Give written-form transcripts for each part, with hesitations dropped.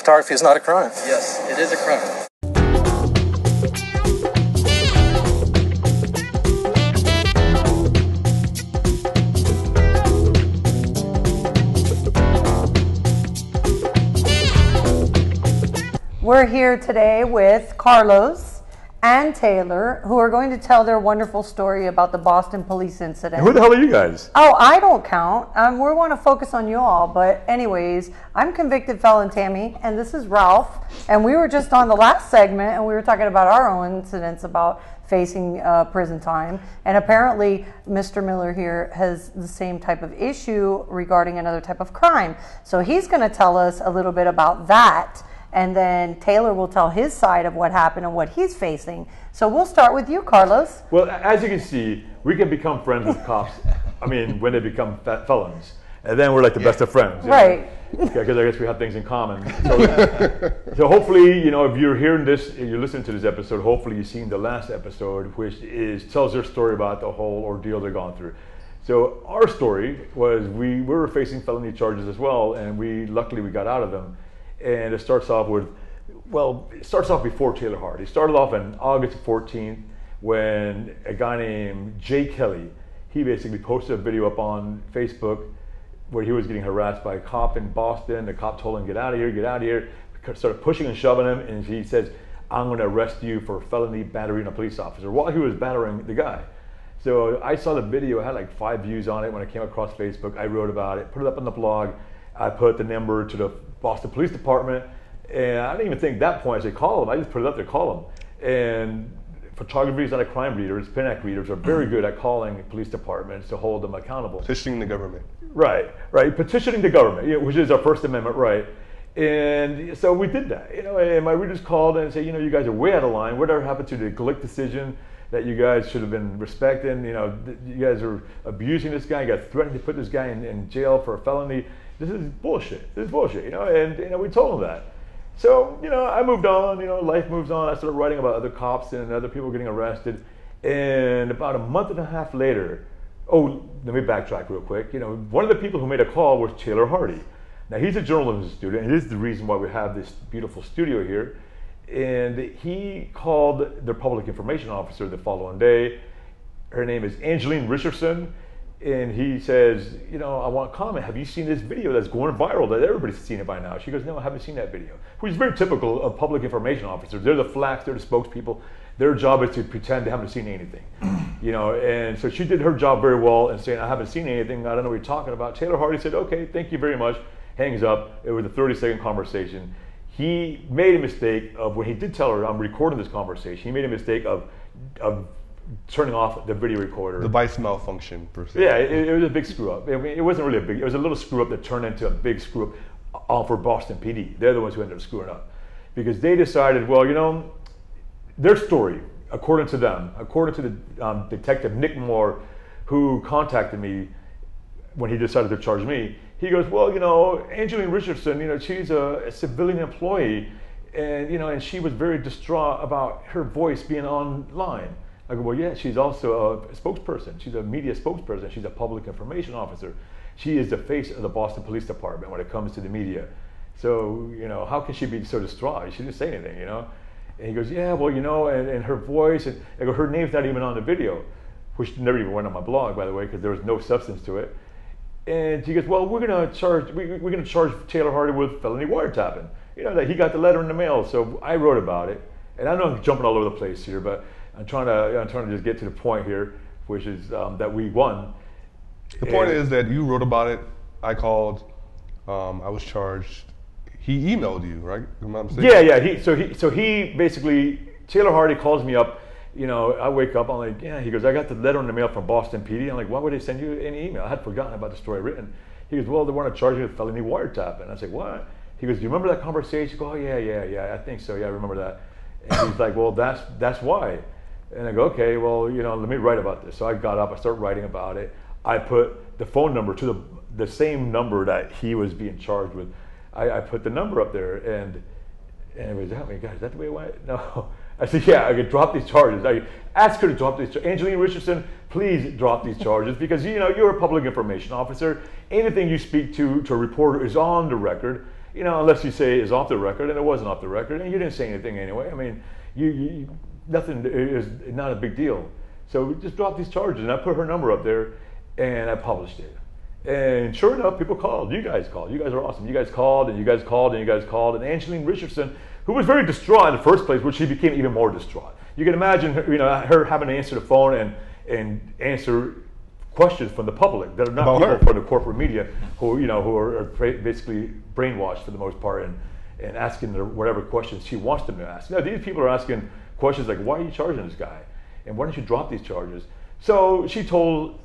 Photography is not a crime. Yes, it is a crime. We're here today with Carlos and Taylor, who are going to tell their wonderful story about the Boston police incident. Who the hell are you guys? Oh, I don't count. We want to focus on you all. But anyways, I'm convicted felon Tammy, and this is Ralph. And we were just on the last segment, and we were talking about our own incidents about facing prison time. And apparently, Mr. Miller here has the same type of issue regarding another type of crime. So he's going to tell us a little bit about that. And then Taylor will tell his side of what happened and what he's facing. So we'll start with you, Carlos. Well, as you can see, we can become friends with cops. I mean, when they become felons. And then we're like the best of friends. Right. Because I guess we have things in common. So hopefully, you know, if you're hearing this, you're listening to this episode, hopefully you've seen the last episode, which tells their story about the whole ordeal they're going through. So our story was we were facing felony charges as well, and luckily we got out of them. And it starts off before Taylor Hardy. It started off on August 14th when a guy named Jay Kelly, he basically posted a video up on Facebook where he was getting harassed by a cop in Boston. The cop told him, get out of here, get out of here. Started pushing and shoving him, and he says, I'm gonna arrest you for felony battery on a police officer, while he was battering the guy. So I saw the video, it had like 5 views on it when it came across Facebook. I wrote about it, put it up on the blog. I put the number to the Boston Police Department, and I didn't even think at that point I should call them. I just put it up there, call them. And photography is not a crime readers. Pin-Act readers are very good at calling police departments to hold them accountable. Petitioning the government. Right. Petitioning the government, which is our First Amendment right. And so we did that, and my readers called and said, you guys are way out of line. Whatever happened to the Glick decision that you guys should have been respecting? You guys are abusing this guy. You got threatened to put this guy in jail for a felony. This is bullshit, and we told him that. So, I moved on, life moves on. I started writing about other cops and other people getting arrested. And about a month and a half later, let me backtrack real quick. One of the people who made a call was Taylor Hardy. Now, he's a journalism student, and this is the reason why we have this beautiful studio here. And he called the public information officer the following day. Her name is Angeline Richardson. And he says, I want to comment. Have you seen this video that's going viral that everybody's seen it by now? She goes, no, I haven't seen that video. Which is very typical of public information officers. They're the flacks, they're the spokespeople. Their job is to pretend they haven't seen anything. And so she did her job very well in saying, I haven't seen anything. I don't know what you're talking about. Taylor Hardy said, okay, thank you very much. Hangs up. It was a 30-second conversation. He made a mistake of, when he did tell her, I'm recording this conversation, he made a mistake of turning off the video recorder. The device malfunction, per se. Yeah, it was a big screw up. I mean, it wasn't really it was a little screw up that turned into a big screw up for Boston PD. They're the ones who ended up screwing up. Because they decided, well, their story, according to them, according to the detective Nick Moore, who contacted me when he decided to charge me, he goes, well, Angeline Richardson, she's a civilian employee, and she was very distraught about her voice being online. I go, well, yeah, she's also a spokesperson. She's a media spokesperson. She's a public information officer. She is the face of the Boston Police Department when it comes to the media. So, how can she be so distraught? She didn't say anything, And he goes, yeah, well, and her voice, and I go, her name's not even on the video, which never even went on my blog, by the way, because there was no substance to it. And he goes, well, we're gonna charge Taylor Hardy with felony wiretapping. That he got the letter in the mail. So I wrote about it, and I know I'm jumping all over the place here, but I'm trying to just get to the point here, which is that we won. The point is that you wrote about it. I called. I was charged. He emailed you, right? Am I mistaken? Yeah. So he basically, Taylor Hardy calls me up. I wake up. I'm like, yeah. He goes, I got the letter in the mail from Boston PD. I'm like, why would they send you any email? I had forgotten about the story written. He goes, well, they want to charge you with felony wiretapping. I was like, what? He goes, do you remember that conversation? I go, oh yeah. I think so. Yeah, I remember that. And he's like, well, that's why. And I go, okay, well, let me write about this. So I got up, I started writing about it. I put the phone number to the same number that he was being charged with. I put the number up there, and it was, how many guys, is that the way it went? No. I said, yeah, I could drop these charges. I asked her to drop these charges. Angeline Richardson, please drop these charges, because you're a public information officer. Anything you speak to a reporter is on the record. you know, unless you say it's off the record, and it wasn't off the record, and you didn't say anything anyway. I mean, nothing is not a big deal. So we just dropped these charges, and I put her number up there, and I published it. And sure enough, people called. You guys called. You guys are awesome. You guys called, and you guys called, and you guys called. And Angeline Richardson, who was very distraught in the first place, which she became even more distraught. You can imagine her, you know, her having to answer the phone and answer questions from the public that are not people from the corporate media who, you know, who are basically brainwashed for the most part and asking her whatever questions she wants them to ask. Now, these people are asking questions like, why are you charging this guy? And why don't you drop these charges? So she tells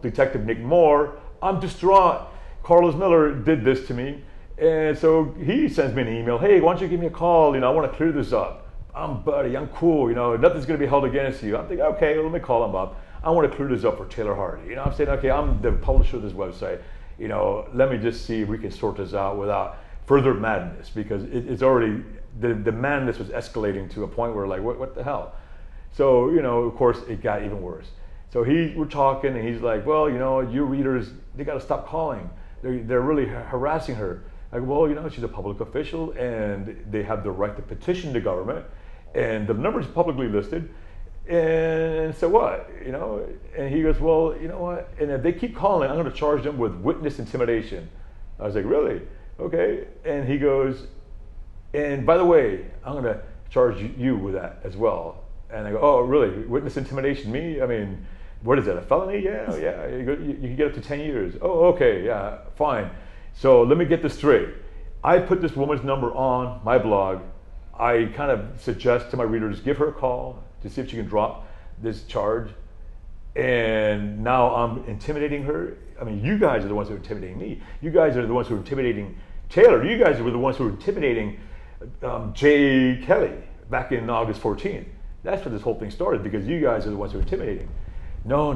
Detective Nick Moore, I'm distraught. Carlos Miller did this to me. And so he sends me an email. Hey, why don't you give me a call? You know, I want to clear this up. I'm buddy, I'm cool. You know, nothing's going to be held against you. I'm thinking, okay, well, let me call him up. I want to clear this up for Taylor Hardy. You know, I'm saying, okay, I'm the publisher of this website. You know, let me just see if we can sort this out without further madness, because it's already, the madness was escalating to a point where like, what the hell? So, you know, of course, it got even worse. So we're talking, and he's like, well, you know, your readers, they got to stop calling. They're really harassing her. Like, well, you know, she's a public official, and they have the right to petition the government, and the number's publicly listed. And so what, you know? And he goes, well, you know what? And if they keep calling, I'm going to charge them with witness intimidation. I was like, really? Okay. And he goes, and by the way, I'm going to charge you with that as well. And I go, oh, really? Witness intimidation? Me? I mean, what is that? A felony? Yeah, yeah. You can get up to 10 years. Oh, okay. Yeah, fine. So let me get this straight. I put this woman's number on my blog. I kind of suggest to my readers, give her a call to see if she can drop this charge. And now I'm intimidating her. I mean, you guys are the ones who are intimidating me. You guys are the ones who are intimidating Taylor. You guys were the ones who were intimidating Jay Kelly back in August 14th. That's what this whole thing started, because you guys are the ones who are intimidating. No,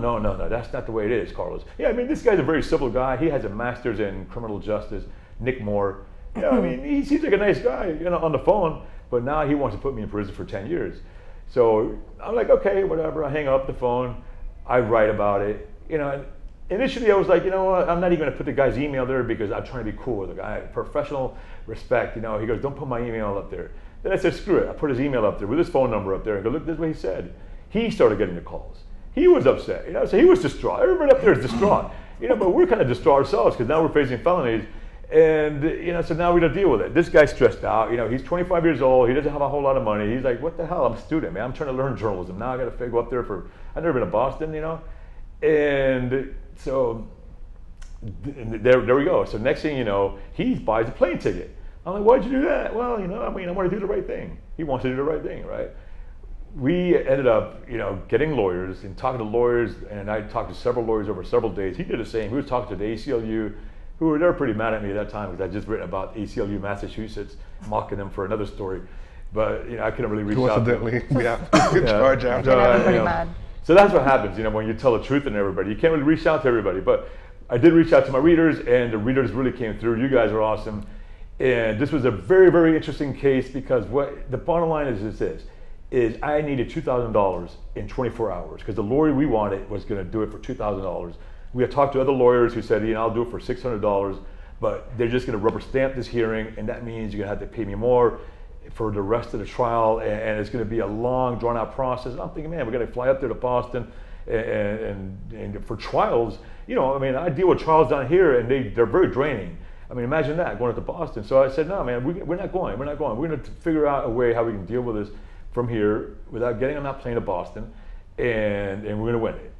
that's not the way it is, Carlos. Yeah, I mean, this guy's a very civil guy. He has a master's in criminal justice, Nick Moore. You know, I mean, he seems like a nice guy, you know, on the phone, but now he wants to put me in prison for 10 years. So I'm like, okay, whatever. I hang up the phone. I write about it. You know, initially I was like, you know what, I'm not even going to put the guy's email there because I'm trying to be cool with the guy. Professional respect, you know. He goes, don't put my email up there. Then I said, screw it. I put his email up there with his phone number up there and go, look, this is what he said. He started getting the calls. He was upset, you know, so he was distraught. Everybody up there is distraught, you know, but we're kind of distraught ourselves because now we're facing felonies. And, you know, so now we don't deal with it. This guy's stressed out. You know, he's 25 years old. He doesn't have a whole lot of money. He's like, what the hell? I'm a student, man. I'm trying to learn journalism. Now I got to go up there I've never been to Boston, you know. And so there we go. So next thing you know, he buys a plane ticket. I'm like, why'd you do that? Well, you know, I mean, I want to do the right thing. He wants to do the right thing, right? We ended up, you know, getting lawyers and talking to lawyers, and I talked to several lawyers over several days. He did the they was talking to the ACLU, they were pretty mad at me at that time because I'd just written about ACLU Massachusetts, mocking them for another story. But, you know, I couldn't really reach out to them. Charge after everybody mad. So that's what happens, you know, when you tell the truth in everybody. You can't really reach out to everybody. But I did reach out to my readers, and the readers really came through. You guys are awesome. And this was a very, very interesting case because what the bottom line is this. Is I needed $2,000 in 24 hours because the lawyer we wanted was going to do it for $2,000. We had talked to other lawyers who said, you know, I'll do it for $600, but they're just going to rubber stamp this hearing, and that means you're going to have to pay me more for the rest of the trial, and it's going to be a long, drawn-out process. And I'm thinking, man, we're going to fly up there to Boston, and for trials, you know, I mean, I deal with trials down here, and they're very draining. I mean, imagine that, going up to Boston. So I said, no, man, we're not going. We're going to figure out a way how we can deal with this from here without getting on that plane to Boston, and we're going to win it.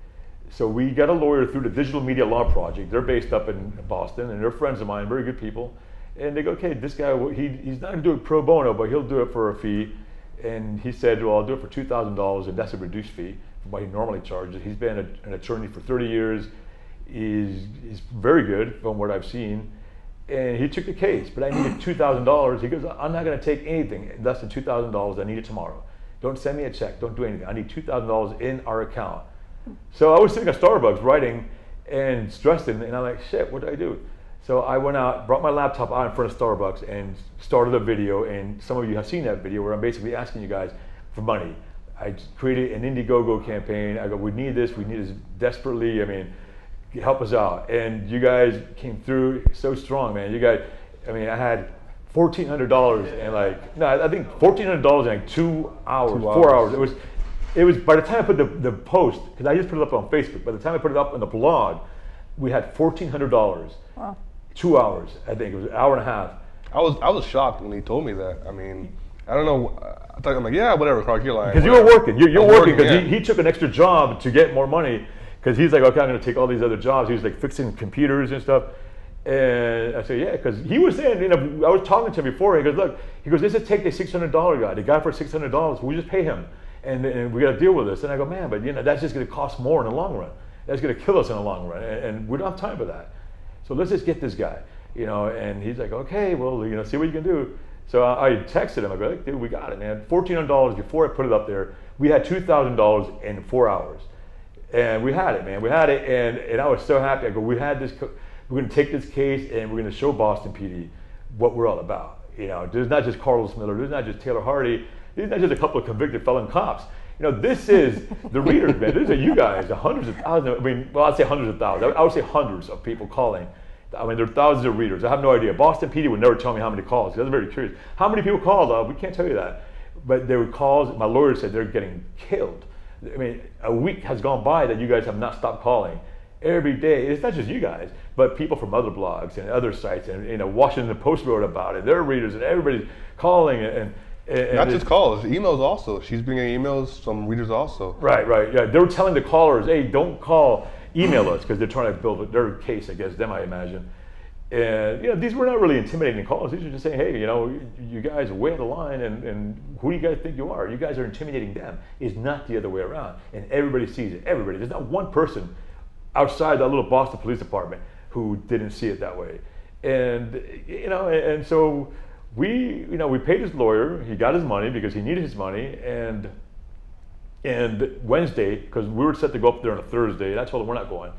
So we got a lawyer through the Digital Media Law Project. They're based up in Boston, and they're friends of mine, very good people. And they go, okay, this guy, he's not going to do it pro bono, but he'll do it for a fee. And he said, well, I'll do it for $2,000, and that's a reduced fee from what he normally charges. He's been an attorney for 30 years. He's very good from what I've seen. And he took the case, but I needed $2,000. He goes, I'm not going to take anything less than $2,000. I need it tomorrow. Don't send me a check. Don't do anything. I need $2,000 in our account. So I was sitting at Starbucks writing and stressing, and I'm like, shit, what do I do? So I went out, brought my laptop out in front of Starbucks and started a video, and some of you have seen that video where I'm basically asking you guys for money. I created an Indiegogo campaign. I go, we need this desperately. I mean, help us out. And you guys came through so strong, man. You guys, I mean, I had $1,400 and I think $1,400 in like 2 hours, 4 hours. It was by the time I put the post, because I just put it up on Facebook. By the time I put it up on the blog, we had $1,400. Wow. 2 hours, I think it was an hour and a half. I was shocked when he told me that. I mean, I don't know. I'm like, yeah, whatever, Clark, you're lying. Because you were working. You're working because yeah. he took an extra job to get more money. Because he's like, okay, I'm going to take all these other jobs. He was like fixing computers and stuff. And I said, yeah, because he was saying, I was talking to him before. He goes, look, let's just take the $600 guy. The guy for $600, we just pay him, and we got to deal with this. And I go, man, but that's just going to cost more in the long run. That's going to kill us in the long run, and we don't have time for that. So let's just get this guy, And he's like, okay, well, see what you can do. So I texted him. I go, dude, we got it, man. $1,400 before I put it up there. We had $2,000 in 4 hours. And we had it, man. We had it, and I was so happy. I go, we had this. We're going to take this case, and we're going to show Boston PD what we're all about. There's not just Carlos Miller. There's not just Taylor Hardy. There's not just a couple of convicted felon cops. This is the readers, man. These are you guys, the hundreds of thousands. I mean, well, I'd say hundreds of thousands. I would say hundreds of people calling. I mean, there are thousands of readers. I have no idea. Boston PD would never tell me how many calls. I was very curious. How many people called? We can't tell you that. But there were calls. My lawyer said they're getting killed. I mean, a week has gone by that you guys have not stopped calling. Every day. It's not just you guys, but people from other blogs and other sites. And Washington Post wrote about it. Their readers and everybody's calling. And not just calls, emails also. She's bringing emails from readers also. Right. Yeah, they were telling the callers, hey, don't call. Email us, because they're trying to build their case against them, I imagine. And these were not really intimidating calls. These are just saying, hey, you guys are way out of line, and who do you guys think you are? You guys are intimidating them. It's not the other way around, and everybody sees it. Everybody. There's not one person outside that little Boston Police Department who didn't see it that way. And and so we paid his lawyer. He got his money because he needed his money, and Wednesday, because we were set to go up there on a Thursday, and I told him we're not going.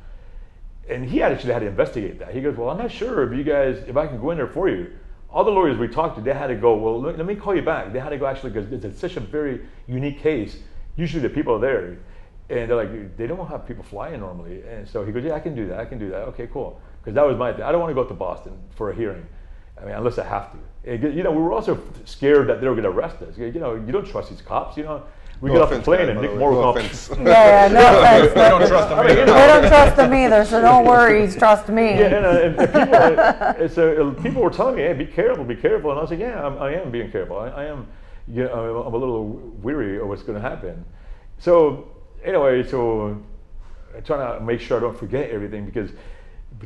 And he actually had to investigate that. He goes, well, I'm not sure if I can go in there for you. All the lawyers we talked to, they had to go, well, let me call you back. They had to go actually, because it's such a very unique case. Usually the people are there, and they're like, they don't have people flying normally. And so he goes, yeah, I can do that. Okay, cool. Because that was my thing. I don't want to go up to Boston for a hearing. I mean, unless I have to. We were also scared that they were going to arrest us. You don't trust these cops, We get off the plane and Nick Moore will come. Yeah, no offense. They don't trust them either. They don't trust them either, so no worries, trust me. Yeah, and people were telling me, hey, be careful. And I was like, yeah, I am being careful. I am, I'm a little weary of what's going to happen. So anyway, I'm trying to make sure I don't forget everything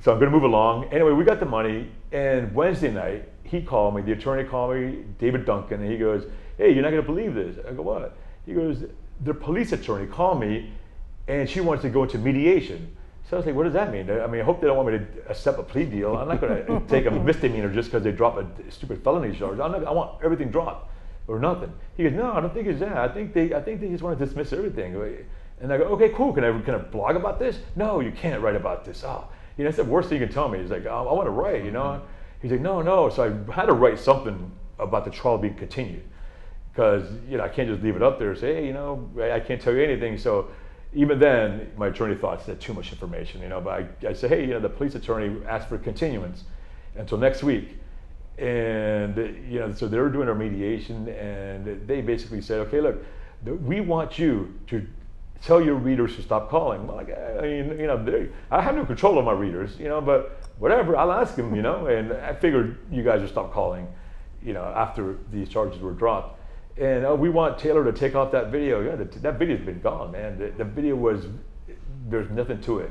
so I'm going to move along. Anyway, we got the money, and Wednesday night, he called me, the attorney called me, David Duncan, and he goes, hey, you're not going to believe this. I go, what? He goes, the police attorney called me, and she wants to go into mediation. So I was like, what does that mean? I mean, I hope they don't want me to accept a plea deal. I'm not going to take a misdemeanor just because they drop a stupid felony charge. I want everything dropped or nothing. He goes, no, I don't think it's that. I think they just want to dismiss everything. And I go, okay, cool. Can I blog about this? No, you can't write about this. That's the worst thing you can tell me. He's like, I want to write, He's like, no. So I had to write something about the trial being continued. Because I can't just leave it up there and say, hey, I can't tell you anything. So even then, my attorney thought that's too much information, But I said, hey, the police attorney asked for continuance until next week, and so they were doing our mediation, and they basically said, okay, look, we want you to tell your readers to stop calling. Well, I have no control of my readers, but whatever, I'll ask them, And I figured you guys would stop calling, after these charges were dropped. And we want Taylor to take off that video. Yeah, that video's been gone, man. The video there's nothing to it.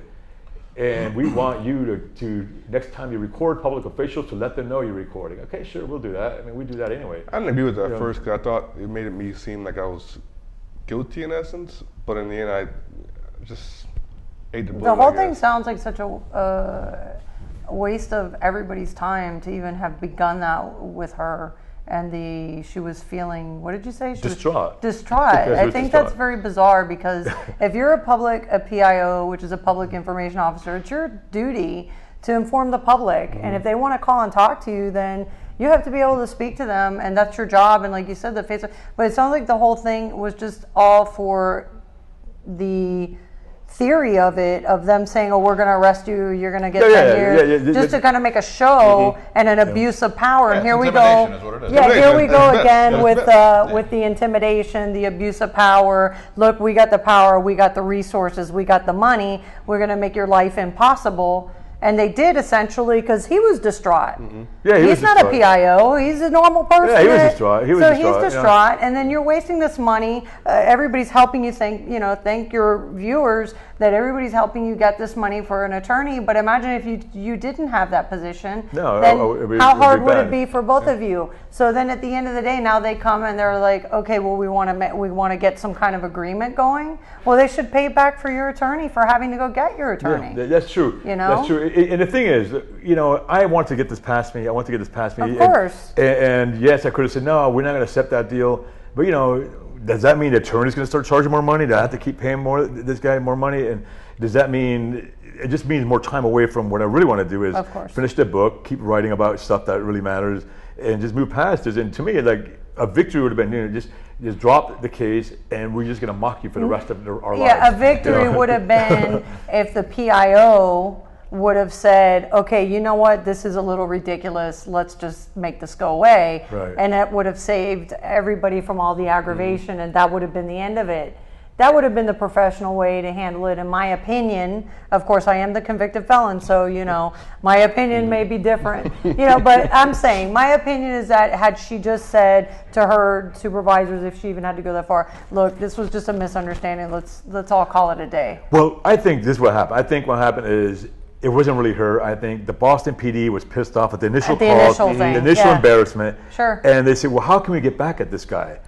And we want you to next time you record public officials, to let them know you're recording. Okay, sure, we'll do that. I mean, we do that anyway. I didn't agree with that first, because I thought it made me seem like I was guilty in essence. But in the end, I just ate the bullet. The whole thing sounds like such a waste of everybody's time to even have begun that with her. And she was feeling, what did you say? Distraught. I think that's very bizarre, because if you're a PIO, which is a public information officer, it's your duty to inform the public. Mm-hmm. And if they want to call and talk to you, then you have to be able to speak to them, and that's your job. And like you said, the Facebook. But it sounds like the whole thing was just all for the theory of it, of them saying, "Oh, we're going to arrest you. You're going to get 10 years," just to kind of make a show and an abuse of power. And here we go. Is what it is. Yeah, here we go again with the intimidation, the abuse of power. Look, we got the power, we got the resources, we got the money. We're going to make your life impossible. And they did, essentially, because he was distraught. Yeah, he's not a PIO. He's a normal person. Yeah, he was distraught. He was distraught, and then you're wasting this money. Everybody's helping you thank your viewers that everybody's helping you get this money for an attorney. But imagine if you didn't have that position. No, then how hard would it be for both of you? So then, at the end of the day, now they come and they're like, okay, well, we want to get some kind of agreement going. Well, they should pay back for your attorney for having to go get your attorney. Yeah, that's true. That's true. And the thing is, I want to get this past me. Of course. And yes, I could have said, no, we're not going to accept that deal. But, does that mean the attorney's going to start charging more money? Do I have to keep paying this guy more money? And does that mean, it just means more time away from what I really want to do is finish the book, keep writing about stuff that really matters, and just move past this. And to me, like, a victory would have been, just drop the case, and we're just going to mock you for the rest of our lives. Yeah, a victory would have been if the PIO would have said, okay, you know what, this is a little ridiculous, let's just make this go away. Right. And that would have saved everybody from all the aggravation, and that would have been the end of it. That would have been the professional way to handle it, in my opinion. Of course, I am the convicted felon, so, my opinion may be different. But I'm saying, my opinion is that had she just said to her supervisors, if she even had to go that far, look, this was just a misunderstanding, let's all call it a day. Well, I think this is what happened. I think what happened is, it wasn't really her. I think the Boston PD was pissed off at the initial call, the initial embarrassment. Sure. And they said, well, how can we get back at this guy?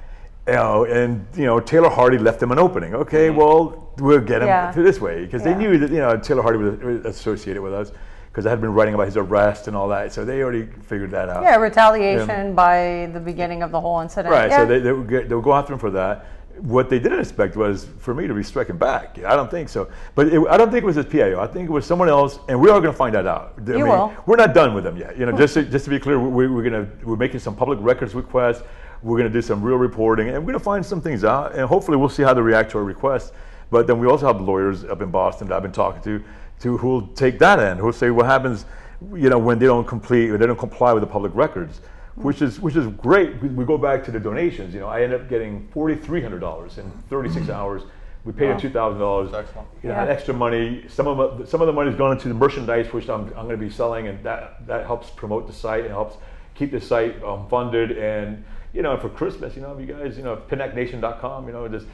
Taylor Hardy left them an opening. Okay, well, we'll get him through this way. Because they knew that, Taylor Hardy was associated with us, because I had been writing about his arrest and all that. So they already figured that out. Yeah, retaliation by the beginning of the whole incident. Right, so they would go after him for that. What they didn't expect was for me to be striking back. I don't think so. But I don't think it was his PIO. I think it was someone else, and we are going to find that out. Will. We're not done with them yet. Just to be clear, we're making some public records requests. We're going to do some real reporting, and we're going to find some things out, and hopefully we'll see how they react to our requests. But then we also have lawyers up in Boston that I've been talking to who will take that end, who will say what happens, when they don't comply with the public records. Which is great. We go back to the donations. I ended up getting $4,300 in 36 hours. We paid him $2,000. Excellent. Extra money. Some of the money's gone into the merchandise, which I'm going to be selling, and that helps promote the site and helps keep the site funded. And for Christmas, if you guys, pinacnation.com, just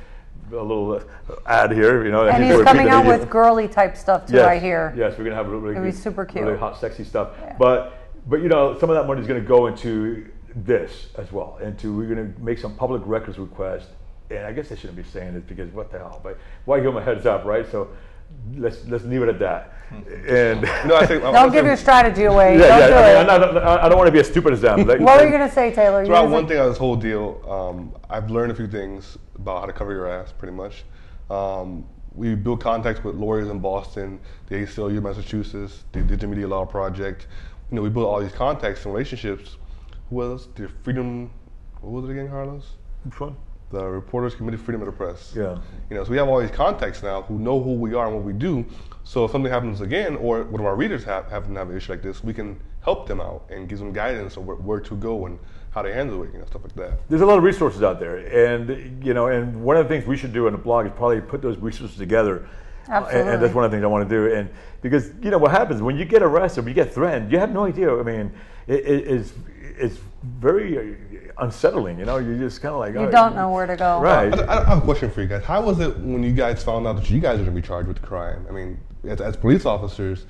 a little ad here, And he's coming out with girly type stuff too. Yes, I hear. Yes, we're going to have really super cute, really hot, sexy stuff. Yeah. But some of that money is going to go into this as well. We're going to make some public records requests. And I guess I shouldn't be saying this because what the hell? But why give them a heads up, right? So let's leave it at that. And I think don't give your strategy away. I don't want to be as stupid as them. What were you going to say, Taylor? One thing on this whole deal, I've learned a few things about how to cover your ass, pretty much. We built contacts with lawyers in Boston, the ACLU, Massachusetts, the Digital Media Law Project. We built all these contacts and relationships. Who else? The Freedom, what was it again, Carlos? Which one? The Reporters Committee for Freedom of the Press. Yeah. So we have all these contacts now who know who we are and what we do. So if something happens again, or one of our readers happen to have an issue like this, we can help them out and give them guidance on where to go and how to handle it, stuff like that. There's a lot of resources out there, and and one of the things we should do on the blog is probably put those resources together. Absolutely. And that's one of the things I want to do. And because what happens when you get arrested, when you get threatened, you have no idea. I mean, it's very unsettling. You're just kind of like you don't know where to go. Right. I have a question for you guys. How was it when you guys found out that you guys were going to be charged with the crime? I mean, as police officers,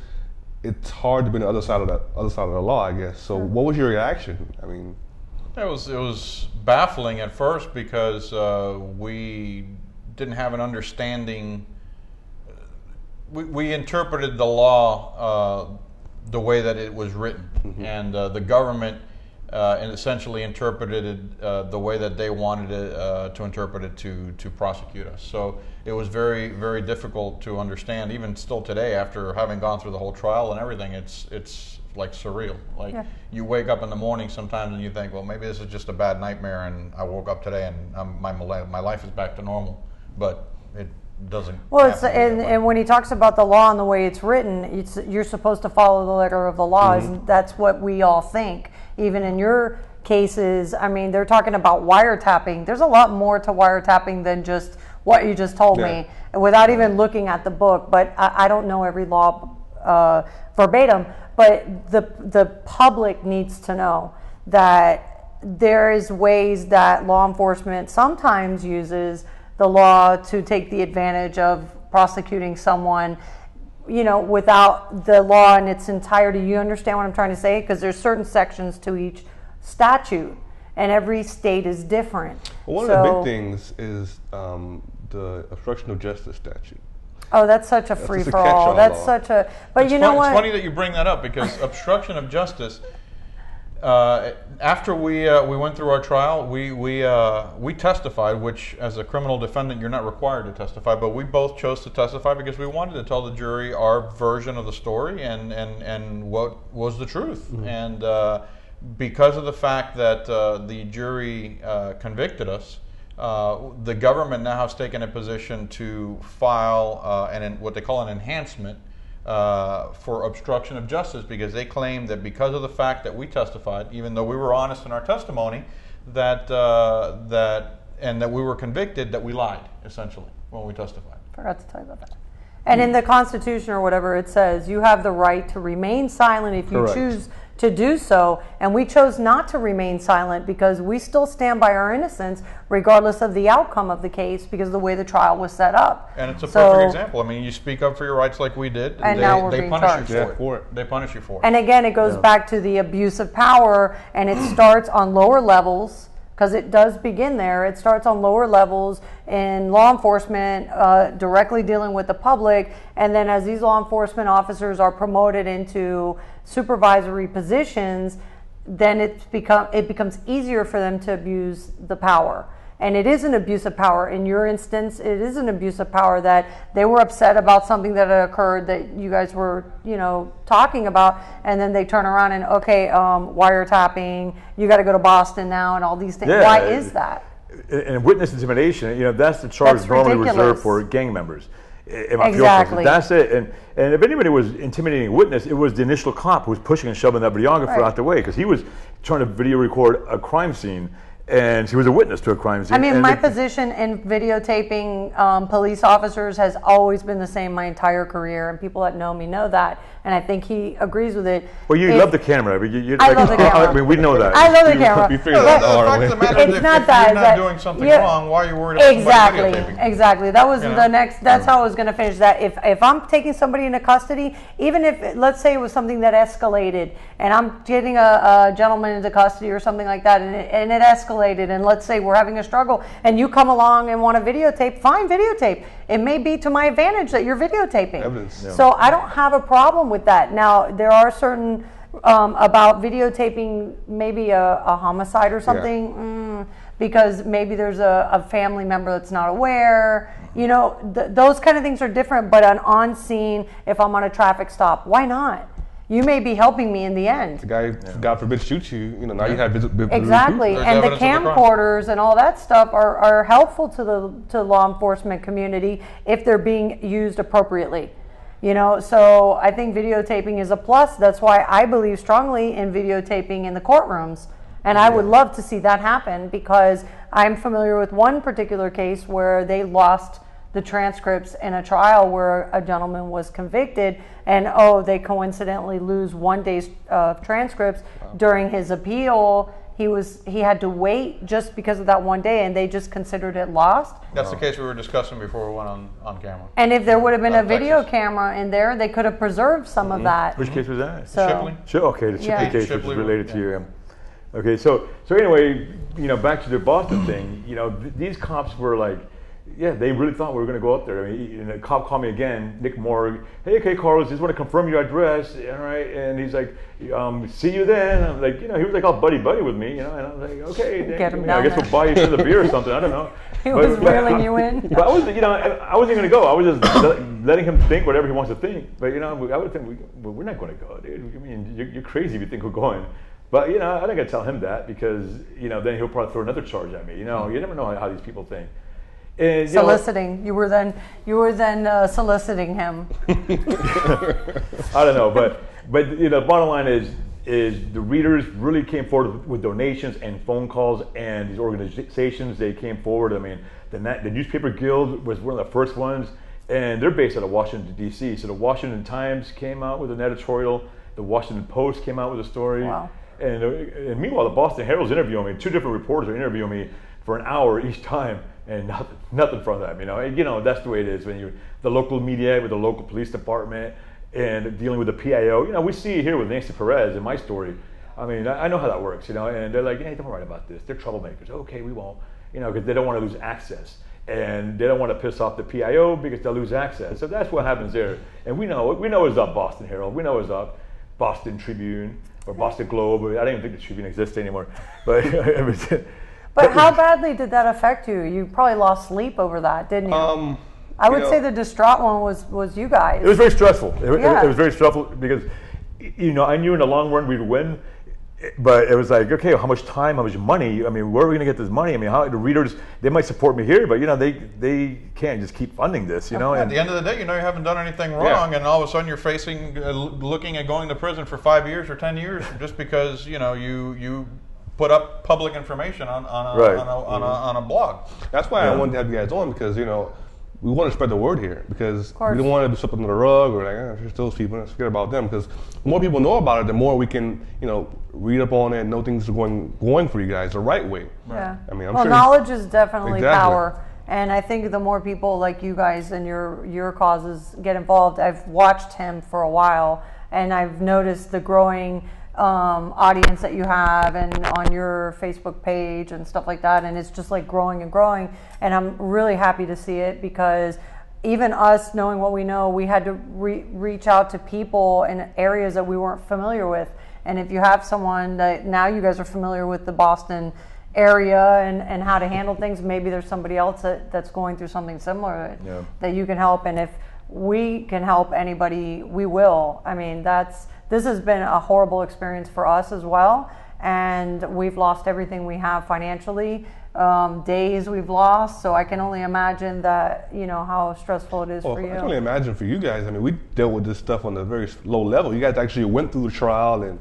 it's hard to be on the other side of the law, I guess. So, what was your reaction? I mean, it was baffling at first because we didn't have an understanding. We interpreted the law the way that it was written, and the government essentially interpreted it the way that they wanted it to interpret it to prosecute us. So it was very, very difficult to understand, even still today, after having gone through the whole trial and everything. It's like surreal. Like you wake up in the morning sometimes and you think, well, maybe this is just a bad nightmare, and I woke up today and my life is back to normal. But doesn't. Well, have to be that way. and when he talks about the law and the way it's written, you're supposed to follow the letter of the law. Mm-hmm. That's what we all think. Even in your cases, I mean, they're talking about wiretapping. There's a lot more to wiretapping than just what you just told me, without even looking at the book. But I don't know every law verbatim. But the public needs to know that there is ways that law enforcement sometimes uses the law to take the advantage of prosecuting someone, without the law in its entirety. You understand what I'm trying to say? Because there's certain sections to each statute, and every state is different. Well, one of the big things is the obstruction of justice statute. Oh, that's such a free for all. That's such a. But It's you know what? It's funny that you bring that up, because obstruction of justice. After we went through our trial, we testified, which as a criminal defendant you're not required to testify, but we both chose to testify because we wanted to tell the jury our version of the story and what was the truth. Mm-hmm. And because of the fact that the jury convicted us, the government now has taken a position to file what they call an enhancement for obstruction of justice, because they claim that because of the fact that we testified, even though we were honest in our testimony, that we were convicted, that we lied essentially when we testified. Forgot to tell you about that. And in the Constitution or whatever, it says you have the right to remain silent if you choose to do so. And we chose not to remain silent because we still stand by our innocence regardless of the outcome of the case, because of the way the trial was set up. And it's a perfect example. I mean, you speak up for your rights like we did, and now we're being punish charged. you for it. They punish you for it. And again, it goes back to the abuse of power, and it starts on lower levels, because it does begin there. It starts on lower levels in law enforcement, directly dealing with the public, and then as these law enforcement officers are promoted into supervisory positions, then it becomes easier for them to abuse the power. And it is an abuse of power. In your instance, it is an abuse of power that they were upset about something that had occurred that you guys were, talking about, and then they turn around and, wiretapping, you got to go to Boston now, and all these things. Yeah, Why is that? And witness intimidation, that's the charge normally reserved for gang members. Exactly. That's it. And if anybody was intimidating a witness, it was the initial cop who was pushing and shoving that videographer out the way, because he was trying to video record a crime scene. And she was a witness to a crime scene. I mean, my position in videotaping police officers has always been the same my entire career, and people that know me know that, and I think he agrees with it. Well, you love the camera. I love the camera. I mean, we know that. I love the camera. We figured that out. The fact of the matter is, if you're not doing something wrong, why are you worried about somebody videotaping? Exactly. That was the next. That's how I was going to finish that. If I'm taking somebody into custody, even if, let's say it was something that escalated, and I'm getting a gentleman into custody or something like that, and it escalated, and let's say we're having a struggle, and you come along and want to videotape, fine, videotape. It may be to my advantage that you're videotaping. Evidence. Yeah. So I don't have a problem with that. Now, there are certain, about videotaping maybe a homicide or something, because maybe there's a family member that's not aware. Those kind of things are different, but on scene, if I'm on a traffic stop, why not? You may be helping me in the end. The guy, God forbid, shoots you. Now you have visibility. Exactly, and the camcorders and all that stuff are helpful to the law enforcement community if they're being used appropriately. So I think videotaping is a plus. That's why I believe strongly in videotaping in the courtrooms, and I would love to see that happen, because I'm familiar with one particular case where they lost the transcripts in a trial where a gentleman was convicted, and they coincidentally lose one day's transcripts during his appeal. He had to wait just because of that one day, and they just considered it lost. That's the case we were discussing before we went on camera. And if there would have been a video camera in there, they could have preserved some of that. Which case was that? So, Shipley. Okay, the Shipley case, which is related to you. Okay, so anyway, back to the Boston thing. These cops were like, they really thought we were going to go up there. I mean, the cop called me again, Nick Moore. Hey, okay, Carlos, just want to confirm your address. All right, and he's like, see you then. I'm like, he was like all buddy with me, and I was like, okay, I guess we'll buy you another beer or something. I don't know. He was reeling you in. But I was, I wasn't going to go. I was just letting him think whatever he wants to think. But I would think we're not going to go, dude. I mean, you're crazy if you think we're going. But I think I tell him that, because then he'll probably throw another charge at me. You never know how these people think. And, soliciting. You were then soliciting him. I don't know, but the bottom line is the readers really came forward with donations and phone calls, and these organizations, they came forward. I mean, the Newspaper Guild was one of the first ones, and they're based out of Washington, D.C. So the Washington Times came out with an editorial. The Washington Post came out with a story. Wow. And meanwhile, the Boston Herald's interviewing me. 2 different reporters are interviewing me for an hour each time, and nothing from them. And, that's the way it is when the local media with the local police department and dealing with the PIO. We see it here with Nancy Perez in my story. I mean, I know how that works. And they're like, hey, don't worry about this. They're troublemakers. Okay, we won't. Because they don't want to lose access. And they don't want to piss off the PIO because they'll lose access. So that's what happens there. And we know it's up Boston Herald. We know it's up Boston Tribune or Boston Globe. I don't even think the Tribune exists anymore. But But how badly did that affect you? You probably lost sleep over that, didn't you? I would say the distraught one was you guys. It was very stressful. It was very stressful because, I knew in the long run we'd win, but it was like, okay, how much time, how much money? I mean, where are we going to get this money? I mean, how the readers, they might support me here, but they can't just keep funding this, At the end of the day, you haven't done anything wrong, and all of a sudden you're facing, looking at going to prison for 5 years or 10 years just because you put up public information on a blog. That's why I wanted to have you guys on, because we want to spread the word here, because we don't want to be swept under the rug or there's those people, let's forget about them, because the more people know about it, the more we can read up on it and know things are going for you guys the right way. Yeah. I mean, knowledge is definitely power. And I think the more people like you guys and your causes get involved, I've watched him for a while, and I've noticed the growing audience that you have and on your Facebook page and stuff like that, and it's just like growing and growing, and I'm really happy to see it, because even us knowing what we know, we had to reach out to people in areas that we weren't familiar with. And if you have someone that now you guys are familiar with the Boston area and how to handle things, maybe there's somebody else that's going through something similar that you can help. And if we can help anybody, we will. I mean, this has been a horrible experience for us as well, and we've lost everything we have financially, days we've lost, so I can only imagine that, how stressful it is for you. I can only imagine for you guys. I mean, we dealt with this stuff on a very low level. You guys actually went through the trial and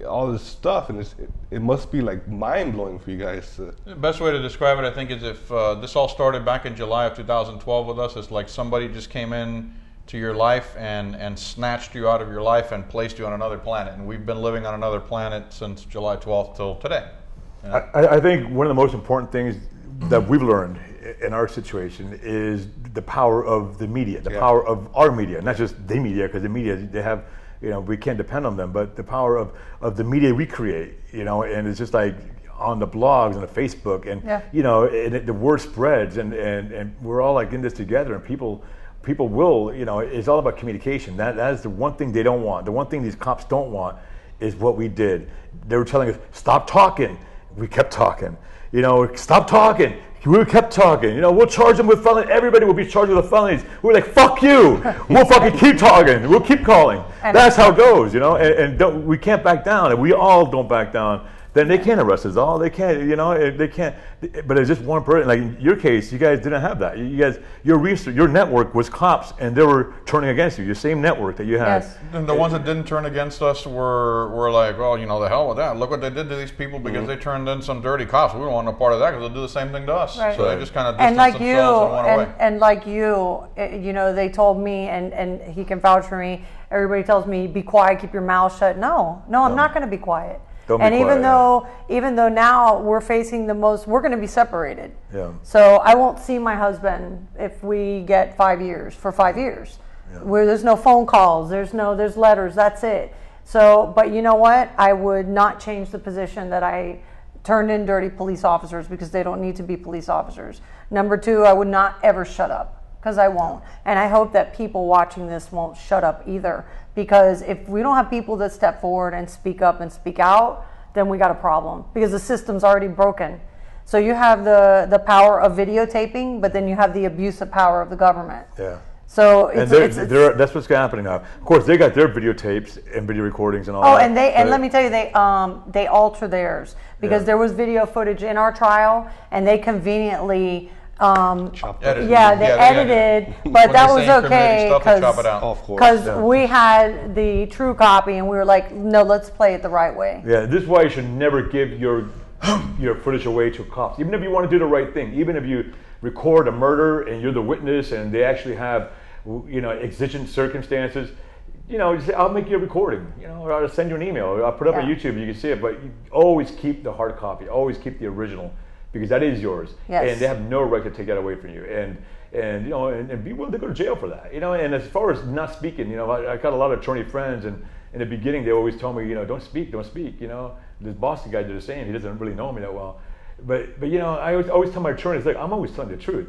all this stuff, and it must be like mind-blowing for you guys. The best way to describe it, I think, is if this all started back in July of 2012 with us, it's like somebody just came in to your life and snatched you out of your life and placed you on another planet. And we've been living on another planet since July 12th till today. I think one of the most important things that we've learned in our situation is the power of the media, the power of our media, not just the media, because the media, they have, we can't depend on them, but the power of the media we create, and it's just like on the blogs and the Facebook, and and the word spreads, and we're all like in this together, and people will, it's all about communication. That is the one thing they don't want. The one thing these cops don't want is what we did. They were telling us, stop talking. We kept talking. Stop talking. We kept talking. We'll charge them with felonies. Everybody will be charged with felonies. We're like, fuck you. We'll fucking keep talking. We'll keep calling. That's how it goes, and we can't back down. And we all don't back down. Then they can't arrest us all. They can't, they can't. But it's just one person. Like in your case, you guys didn't have that. You guys, your network was cops, and they were turning against you. Your same network that you had. Yes. And the ones that didn't turn against us were like, well, the hell with that. Look what they did to these people because they turned in some dirty cops. We don't want no part of that because they'll do the same thing to us. Right. So they just kind of distanced themselves and went away. And like you, they told me, and he can vouch for me. Everybody tells me, be quiet, keep your mouth shut. No, I'm not going to be quiet. Even though now we're facing we're going to be separated. Yeah. So I won't see my husband if we get 5 years, for 5 years. Yeah. Where there's no phone calls, there's letters, that's it. So, but you know what? I would not change the position that I turned in dirty police officers, because they don't need to be police officers. Number 2, I would not ever shut up, because I won't. And I hope that people watching this won't shut up either. Because if we don't have people that step forward and speak up and speak out, then we got a problem, because the system's already broken. So you have the power of videotaping, but then you have the abusive power of the government. Yeah. So that's what's happening now. Of course, they got their videotapes and video recordings and all that. Oh, and let me tell you, they alter theirs, because there was video footage in our trial, and they conveniently Edited. Yeah, they edited, but When that they was say incriminating okay stuff, they chop it out. Of course. because we had the true copy, and we were like, no, let's play it the right way. Yeah, this is why you should never give your footage away to cops. Even if you want to do the right thing, even if you record a murder and you're the witness and they actually have, exigent circumstances, just say, I'll make you a recording, or I'll send you an email, or I'll put it up on YouTube, you can see it, but you always keep the hard copy, always keep the original, because that is yours. Yes. And they have no right to take that away from you. And be willing to go to jail for that. And as far as not speaking, I got a lot of attorney friends, and in the beginning they always told me, don't speak. This Boston guy did the same. He doesn't really know me that well. But I always tell my attorneys, like, I'm always telling the truth.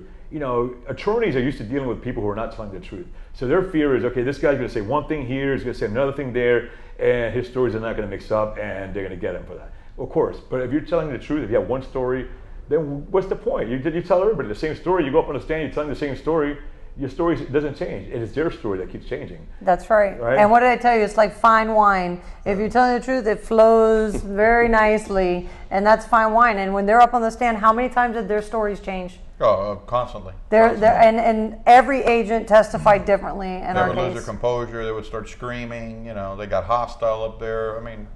Attorneys are used to dealing with people who are not telling the truth. So their fear is, okay, this guy's going to say one thing here, he's going to say another thing there, and his stories are not going to mix up, and they're going to get him for that. Of course, but if you're telling the truth, if you have one story, then what's the point? You tell everybody the same story. You go up on the stand, you're telling the same story. Your story doesn't change. It is their story that keeps changing. That's right. And what did I tell you? It's like fine wine. If you're telling the truth, it flows very nicely, and that's fine wine. And when they're up on the stand, how many times did their stories change? Oh, constantly. And every agent testified differently in They our would lose case. their composure. They would start screaming. They got hostile up there. I mean,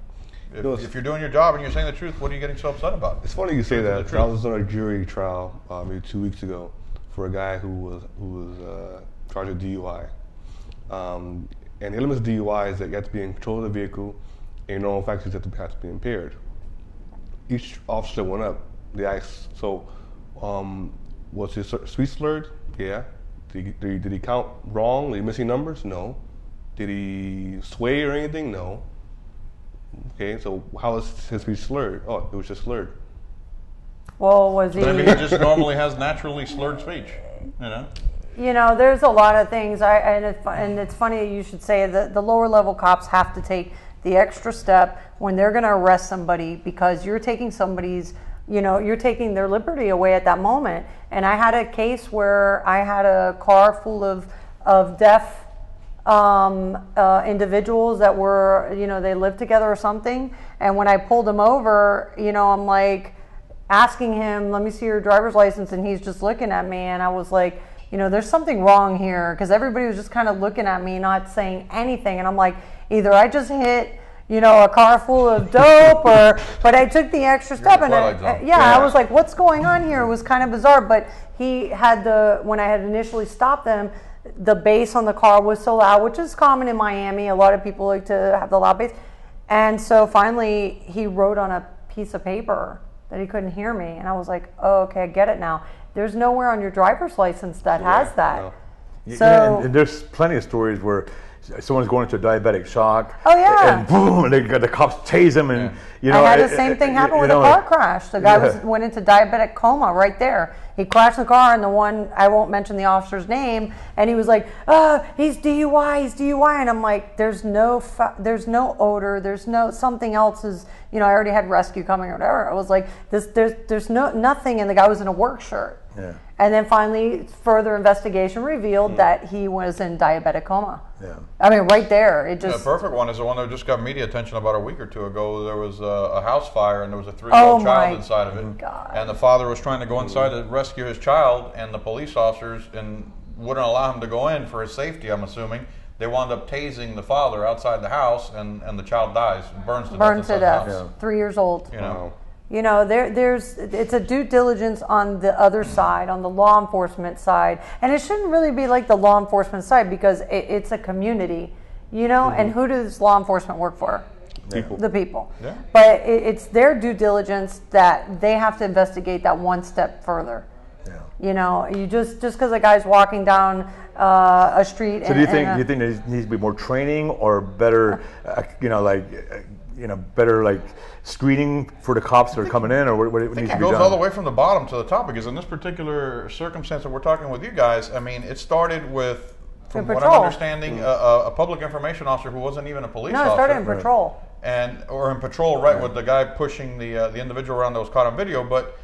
if you're doing your job and you're saying the truth, what are you getting so upset about? It's funny you say Truth is that. the truth. I was on a jury trial maybe 2 weeks ago for a guy who was charged with DUI. And the elements of DUI is that you have to be in control of the vehicle, and your normal faculties have to be impaired. Each officer went up. They asked, so was his speech slurred? Yeah. Did he count wrong? Did he missing numbers? No. Did he sway or anything? No. Okay, so how is his speech slurred? Oh, it was just slurred. Well, was he? Maybe he just normally has naturally slurred speech. There's a lot of things. And it's funny you should say that the lower level cops have to take the extra step when they're going to arrest somebody, because you're taking somebody's, you're taking their liberty away at that moment. And I had a case where I had a car full of deaf individuals that were, they lived together or something. And when I pulled them over, I'm like asking him, let me see your driver's license. And he's just looking at me. And I was like, there's something wrong here, because everybody was just kind of looking at me, not saying anything. And I'm like, either I just hit, a car full of dope, but I took the extra step. And I was like, what's going on here? It was kind of bizarre. But he had when I had initially stopped them, the bass on the car was so loud, which is common in Miami. A lot of people like to have the loud bass. And so finally he wrote on a piece of paper that he couldn't hear me. And I was like, oh, okay, I get it now. There's nowhere on your driver's license that has that. No. So and there's plenty of stories where someone's going into a diabetic shock. Oh, yeah. And boom, and the cops tase them, and I had the same thing happen with a car crash. The guy went into diabetic coma right there. He crashed the car, and I won't mention the officer's name, and he was like, he's DUI, and I'm like, there's no odor, there's no, something else is, I already had rescue coming or whatever. I was like, there's nothing, and the guy was in a work shirt. Yeah. And then finally, further investigation revealed that he was in diabetic coma. Yeah. I mean, right there, it just... The perfect one is the one that just got media attention about a week or two ago. There was a house fire, and there was a 3-year-old child inside of it. God. And the father was trying to go inside to rescue his child, and the police officers wouldn't allow him to go in for his safety, I'm assuming. They wound up tasing the father outside the house, and the child dies, burns to death. Yeah. 3 years old. Wow. It's a due diligence on the other side, on the law enforcement side, and it shouldn't really be like the law enforcement side, because it's a community, and who does law enforcement work for? People. The people. Yeah. But it's their due diligence that they have to investigate that one step further. Yeah. You just because a guy's walking down a street. So do you think there needs to be more training or better, better screening for the cops that are coming in, or what needs to be done? It goes all the way from the bottom to the top, because in this particular circumstance that we're talking with you guys, I mean, it started with, from what I'm understanding, a public information officer who wasn't even a police officer. No, it started in patrol. Or in patrol, right, with the guy pushing the individual around that was caught on video. But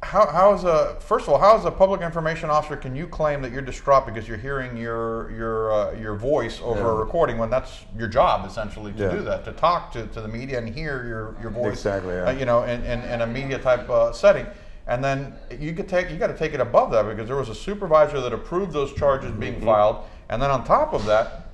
first of all, how as a public information officer can you claim that you're distraught because you're hearing your voice over a recording, when that's your job essentially to do that, to talk to the media and hear your voice, exactly, in a media type setting. and then you got to take it above that, because there was a supervisor that approved those charges being filed, and then on top of that,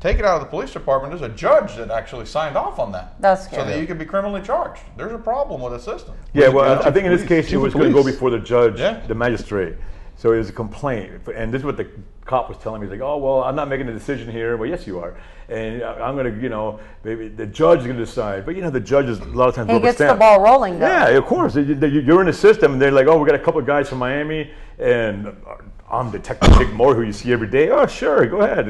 take it out of the police department. There's a judge that actually signed off on that. That's scary. So that you could be criminally charged. There's a problem with the system. Yeah, well, I think in this case, it was going to go before the judge, Yeah. the magistrate. So it was a complaint. And this is what the cop was telling me. He's like, oh, well, I'm not making a decision here. Well, yes, you are. And I'm going to, maybe the judge is going to decide. But, the judge is a lot of times He rubber gets the stamp. ball rolling, though. Yeah, of course. You're in the system, and they're like, oh, we got a couple of guys from Miami, and I'm Detective Dick Moore, who you see every day. Oh, sure, go ahead.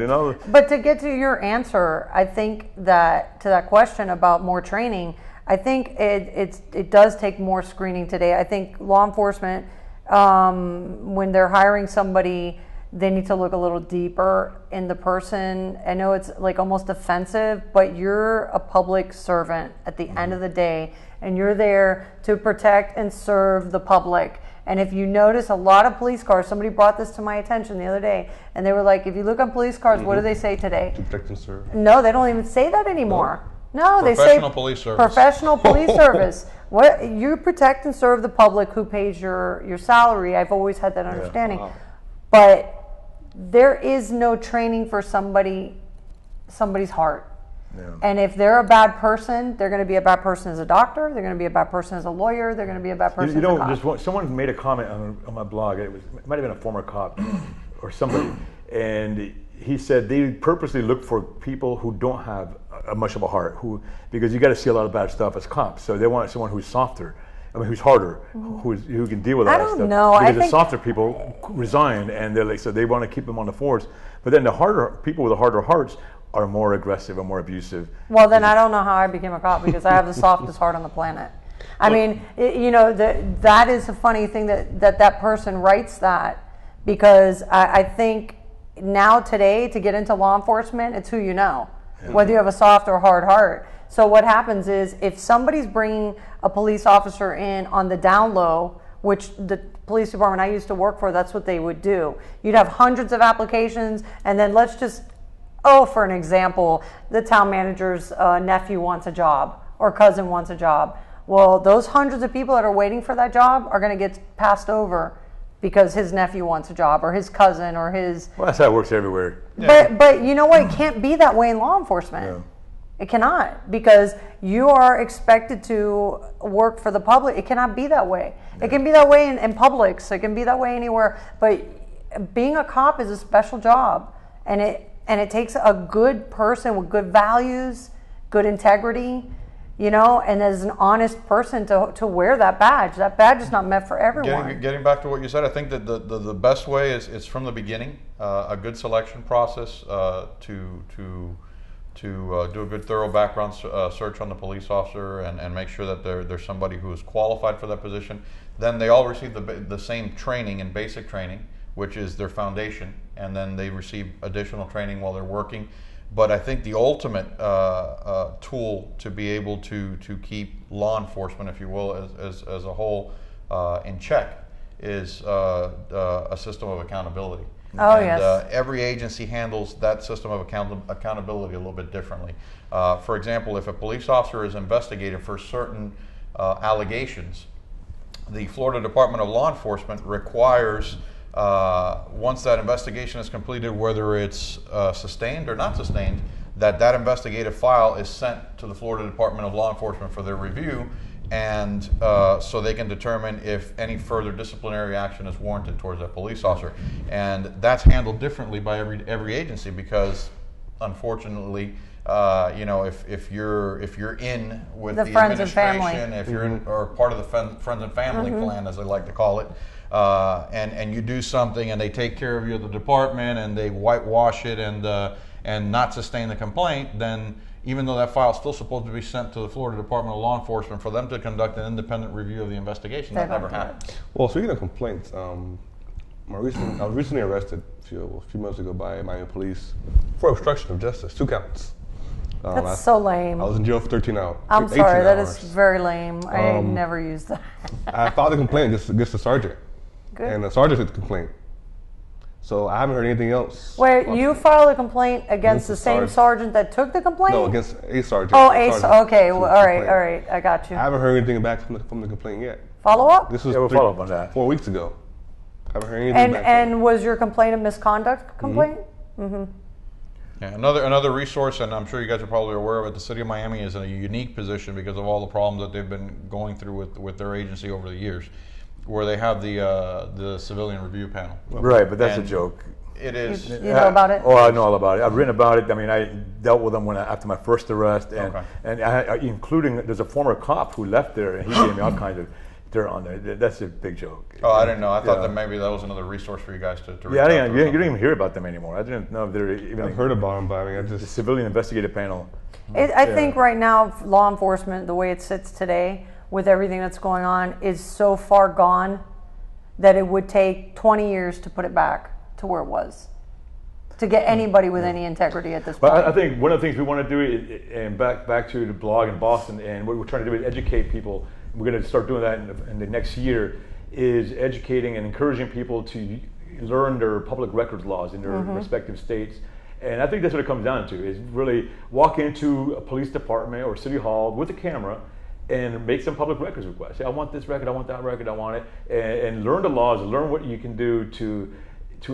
But to get to your answer, I think that to that question about more training, I think it does take more screening today. I think law enforcement, when they're hiring somebody, they need to look a little deeper in the person. I know it's like almost offensive, but you're a public servant at the end of the day, and you're there to protect and serve the public. And if you notice a lot of police cars, somebody brought this to my attention the other day, and they were like, if you look on police cars, what do they say today? Protect and serve. No, they don't even say that anymore. No, they say Professional police service. Professional police service. What you protect and serve the public who pays your salary. I've always had that understanding. Wow. But there is no training for somebody's heart. Yeah. And if they're a bad person, they're going to be a bad person as a doctor. They're going to be a bad person as a lawyer. They're going to be a bad person as a cop. Someone made a comment on my blog. It might have been a former cop or somebody, and he said they purposely look for people who don't have much of a heart, because you got to see a lot of bad stuff as cops. So they want someone who's softer. Who's harder, who can deal with all that stuff. I don't know. Because the softer people resign, and they're like, so they want to keep them on the force. But then the harder people with the harder hearts are more aggressive and more abusive. Well, then I don't know how I became a cop, because I have the softest heart on the planet. I mean, that is a funny thing that person writes that, because I think now today to get into law enforcement, it's who you know, whether you have a soft or hard heart. So what happens is, if somebody's bringing a police officer in on the down low, which the police department I used to work for, that's what they would do. You'd have hundreds of applications, and then let's just, for an example, the town manager's nephew wants a job or cousin wants a job. Well, those hundreds of people that are waiting for that job are going to get passed over because his nephew wants a job, or his cousin, or his... Well, that's how it works everywhere. But you know what? It can't be that way in law enforcement. Yeah. It cannot, because you are expected to work for the public. It cannot be that way. It can be that way in Publix. It can be that way anywhere. But being a cop is a special job, and it takes a good person with good values, good integrity, and as an honest person to wear that badge. That badge is not meant for everyone. Getting back to what you said, I think that the best way is from the beginning, a good selection process to do a good thorough background search on the police officer and make sure that there's somebody who is qualified for that position. Then they all receive the same training and basic training, which is their foundation, and then they receive additional training while they're working. But I think the ultimate tool to be able to keep law enforcement, if you will, as a whole in check is a system of accountability. Oh, and, yes. Every agency handles that system of accountability a little bit differently. For example, if a police officer is investigated for certain allegations, the Florida Department of Law Enforcement requires, once that investigation is completed, whether it's sustained or not sustained, that investigative file is sent to the Florida Department of Law Enforcement for their review, and so they can determine if any further disciplinary action is warranted towards that police officer. And that's handled differently by every agency, because unfortunately, if you're in with the friends and family, administration, if you're in, or part of the friends and family plan, as they like to call it, and you do something and they take care of you at the department and they whitewash it and not sustain the complaint, then even though that file is still supposed to be sent to the Florida Department of Law Enforcement for them to conduct an independent review of the investigation, that never happened. Well, speaking of complaints, I was recently arrested a few months ago by Miami police for obstruction of justice, 2 counts. That's so lame. I was in jail for 13 hours. I'm sorry, that hours. is very lame. I never used that. I filed a complaint against the sergeant. Good. And the sergeant took the complaint. So I haven't heard anything else. Wait, you filed a complaint against the same sergeant that took the complaint? No, against a sergeant. Oh, okay. Well, all right. I got you. I haven't heard anything back from the complaint yet. Follow up? This was Yeah, we'll follow up on that. 4 weeks ago. Haven't heard anything back. And was your complaint a misconduct complaint? Yeah, another resource, and I'm sure you guys are probably aware of it, the City of Miami is in a unique position because of all the problems that they've been going through with their agency over the years, where they have the civilian review panel. Right, but that's And a joke. It is. You know about it? Oh, I know all about it. I've written about it. I mean, I dealt with them after my first arrest, and Okay. and including there's a former cop who left there, and he gave me all kinds of dirt on there. That's a big joke. Oh, I didn't know. I thought Yeah. that maybe that was another resource for you guys to reach Yeah, out to you or don't something. even hear about them anymore. I didn't know if they're even I've heard about them, but I mean, I the just civilian investigative panel. I think right now, law enforcement, the way it sits today, with everything that's going on, is so far gone that it would take 20 years to put it back to where it was, to get anybody with any integrity at this point. But I think one of the things we want to do, and back to the blog in Boston, and what we're trying to do is educate people. We're going to start doing that in the next year, is educating and encouraging people to learn their public records laws in their respective states. And I think that's what it comes down to, is really walk into a police department or city hall with a camera and make some public records requests. Say, I want this record, I want that record, I want it, and learn the laws, and learn what you can do to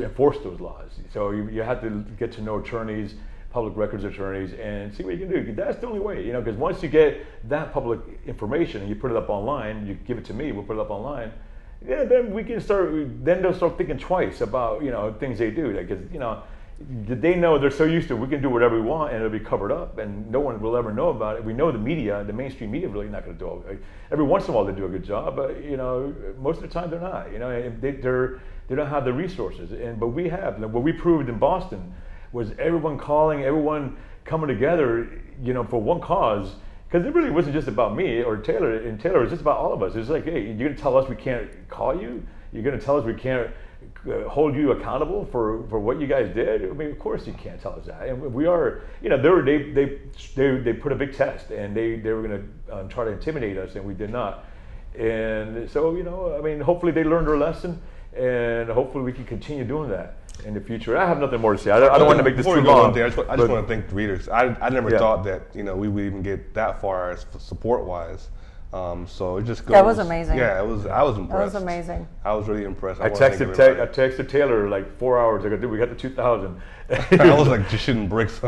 enforce those laws. So you have to get to know attorneys, public records attorneys, and see what you can do. That's the only way, because once you get that public information and you put it up online, you give it to me, we'll put it up online. Yeah, then we can start. Then they'll start thinking twice about things they do. Because they know they're so used to we can do whatever we want and it'll be covered up and no one will ever know about it. We know the media, the mainstream media, really not going to do it. Every once in a while they do a good job, but most of the time they're not. They don't have the resources. But we have. What we proved in Boston was everyone calling, everyone coming together, for one cause. Because it really wasn't just about me or Taylor. And Taylor, it's just about all of us. It's like, hey, you're going to tell us we can't call you? You're going to tell us we can't hold you accountable for what you guys did? I mean, of course you can't tell us that. And we are, they put a big test, and they were going to try to intimidate us, and we did not. And so, I mean, hopefully they learned their lesson, and hopefully we can continue doing that in the future. I have nothing more to say. I don't want to make this too long. I just want to thank the readers. I never thought that we would even get that far as support wise. So it just goes. That was amazing. Yeah, I was impressed. That was amazing. I was really impressed. I texted Taylor like 4 hours ago. Dude, we got to 2,000. I was like just shooting bricks.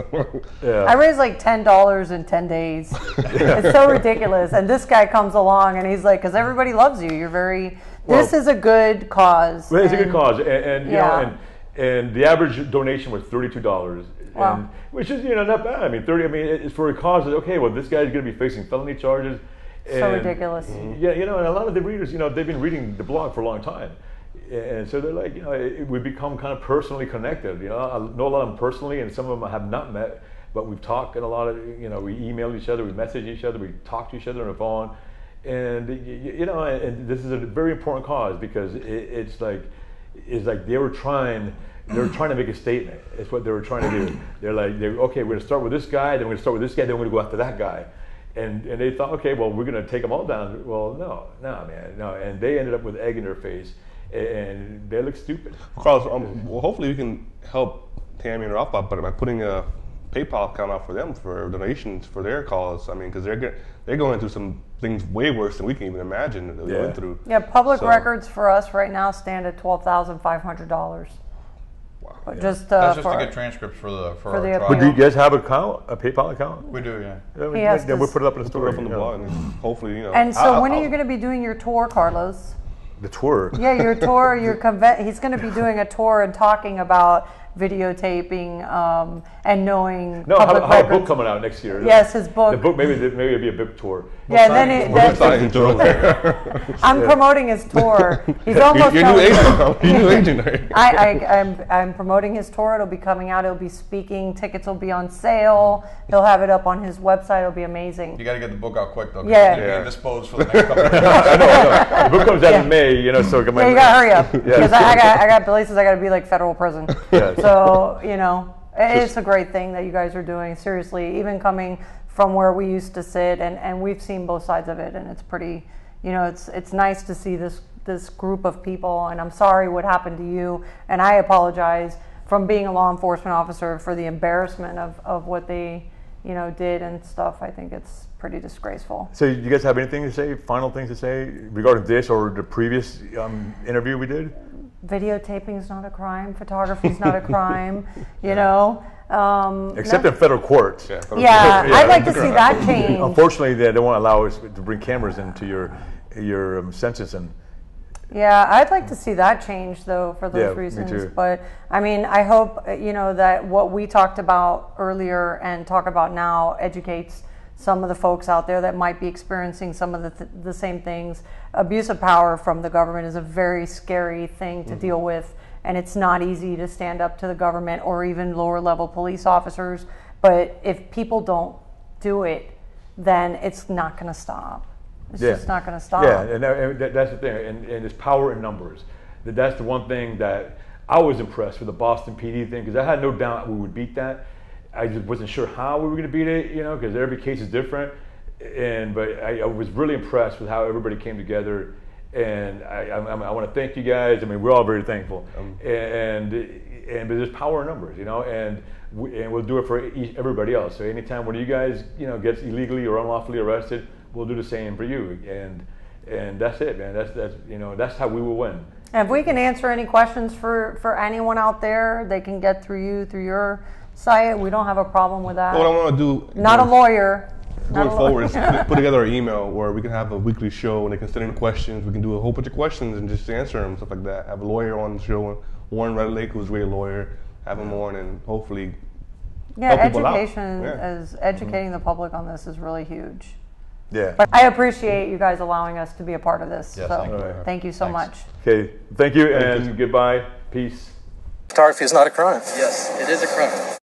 Yeah. I raised like $10 in 10 days. It's so ridiculous. And this guy comes along and he's like, because everybody loves you. You're very. This is a good cause. Well, it's a good cause, and the average donation was $32. Wow. Which is not bad. I mean, it's for a cause that, okay, well, this guy's going to be facing felony charges. So ridiculous. Yeah, and a lot of the readers, they've been reading the blog for a long time. And so they're like, we become kind of personally connected. I know a lot of them personally, and some of them I have not met, but we've talked, and a lot of, we email each other, we message each other, we talk to each other on the phone. And, and this is a very important cause because it's like they were trying to make a statement. It's what they were trying to do. They're like, okay, we're going to start with this guy, then we're going to start with this guy, then we're going to go after that guy. And they thought, okay, well, we're going to take them all down. Well, no, man, no. And they ended up with egg in their face, and they look stupid. Carlos, well, hopefully we can help Tammy and Ralph out by putting a PayPal account out for them for donations for their cause. I mean, because they're going through some things way worse than we can even imagine that they went through. Yeah, public records for us right now stand at $12,500. Wow. But That's just to get transcripts for our trial. But do you guys have a PayPal account? We do, yeah. Then we'll put it up in the story. Put it up on the blog, and hopefully, And so when are you going to be doing your tour, Carlos? The tour? Yeah, your tour, he's going to be doing a tour and talking about videotaping and knowing public I have a records. book coming out next year. Yes, his book. The book, maybe it'll be a book tour. Yeah, then I'm promoting his tour. He's almost your new agent. I'm promoting his tour. It'll be coming out. He'll be speaking. Tickets will be on sale. He'll have it up on his website. It'll be amazing. You got to get the book out quick though. Yeah. It's being disposed for the next couple of years. I know. The book comes out in May, so Yeah, you gotta hurry up because I got places I got to be like federal prison. Yes. So it's a great thing that you guys are doing. Seriously, even coming from where we used to sit, and we've seen both sides of it, and it's pretty. It's nice to see this group of people. And I'm sorry what happened to you, and I apologize from being a law enforcement officer for the embarrassment of what they did and stuff. I think it's pretty disgraceful. So, you guys have anything to say? Final things to say regarding this or the previous interview we did? Videotaping is not a crime. Photography is not a crime. You know. Except in federal courts. Yeah, I'd like to see that change. Unfortunately, they won't allow us to bring cameras into your census and. Yeah, I'd like to see that change though for those reasons. Me too. But I mean, I hope that what we talked about earlier and talk about now educates some of the folks out there that might be experiencing some of the same things. Abuse of power from the government is a very scary thing to deal with, and it's not easy to stand up to the government or even lower level police officers. But if people don't do it, then it's not going to stop. It's just not going to stop. Yeah, and that's the thing, and it's power in numbers. That's the one thing that I was impressed with the Boston PD thing, because I had no doubt we would beat that. I just wasn't sure how we were going to beat it, because every case is different. But I was really impressed with how everybody came together, and I want to thank you guys. I mean, we're all very thankful, but there's power in numbers, and we'll do it for everybody else. So anytime one of you guys, gets illegally or unlawfully arrested, we'll do the same for you, and that's it, man. That's how we will win. And if we can answer any questions for anyone out there, they can get through your site. We don't have a problem with that. What I want to do, not a lawyer. Going forward, is put together an email where we can have a weekly show and they can send in questions. We can do a whole bunch of questions and just answer them, stuff like that. Have a lawyer on the show, Warren Red Lake, who's a great lawyer. Have him on and hopefully help people out. As educating the public on this is really huge. Yeah. But I appreciate you guys allowing us to be a part of this. Yes, so thank you so much. Okay, thank you and goodbye. Peace. Photography is not a crime. Yes, it is a crime.